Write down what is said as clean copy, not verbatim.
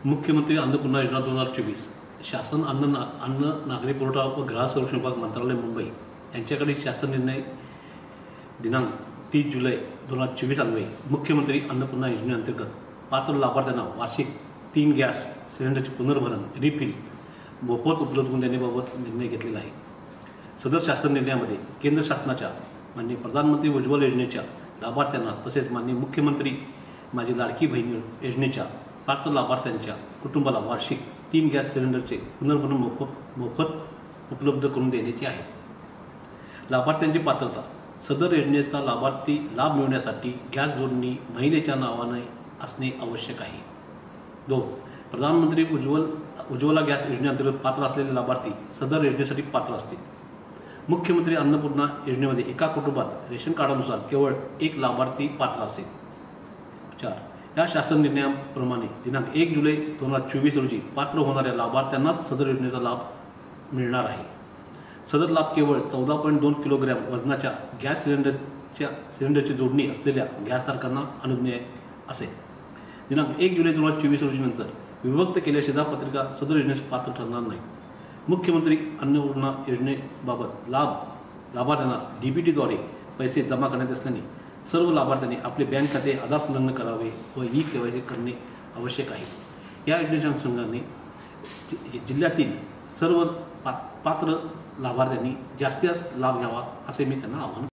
मुख्यमंत्री अन्नपूर्णा योजना 2024 शासन अन्न नागरी पुरवठा व ग्राहक संरक्षण विभाग मंत्रालय मुंबई यांच्याकडे शासन निर्णय दिनांक 30 जुलै 2024 अन्वये मुख्यमंत्री अन्नपूर्णा योजनेअंतर्गत पात्र लाभार्थ्यांना वार्षिक 3 गॅस सिलेंडरचे पुनर्भरण रिफिल मोफत उपलब्ध करून देण्याबाबत निर्णय घेतलेला आहे। सदर शासन निर्णयामध्ये केंद्र शासनाच्या माननीय प्रधानमंत्री उज्ज्वल योजनेच्या लाभार्थ्यांना तसेच माननीय मुख्यमंत्री माझी लाडकी बहीण योजनेच्या पात्र लाभार्थ्यांच्या कुटुंबाला वार्षिक 3 गॅस सिलेंडरचे पुनर्भरण मोफत उपलब्ध करून देण्याची आहे। लाभार्थ्यांची पात्रता सदर योजनेचा लाभार्थी लाभ मिळवण्यासाठी गॅस जोडणी महिलेच्या नावाने असणे आवश्यक आहे। 2. प्रधानमंत्री उज्ज्वला गॅस योजनेअंतर्गत पात्र असलेले लाभार्थी सदर योजनेसाठी पात्र असतील। मुख्यमंत्री अन्नपूर्णा योजनेमध्ये एका कुटुंबात रेशन कार्डानुसार केवळ एक लाभार्थी पात्र असेल। 4. या शासन निर्णयाप्रमाणे दिनांक 1 जुलै 2024 रोजी पात्र होणाऱ्या लाभार्थ्यांनाच सदर योजनेचा लाभ मिळणार आहे। सदर लाभ केवळ 14.2 किलोग्रॅम वजनाच्या गॅस सिलेंडरची जोडणी असलेल्या गॅसधारकांना अनुज्ञेय असेल। दिनांक 1 जुलै 2024 रोजी नंतर विभक्त केलेल्या शिधापत्रिका सदर योजनेस पात्र ठरणार नाही। मुख्यमंत्री अन्नपूर्णा योजनेबाबत लाभार्थ्यांना DBTद्वारे पैसे जमा करण्यात असल्याने सर्व लाभार्थ्यांनी आपले बँक खाते आधार संलग्न करावे व KYC करणे आवश्यक आहे। या योजनेच्या अनुषंगाने जिल्ह्यातील सर्व पात्र लाभार्थ्यांनी जास्तीत जास्त लाभ घ्यावा असे मी त्यांना आवाहन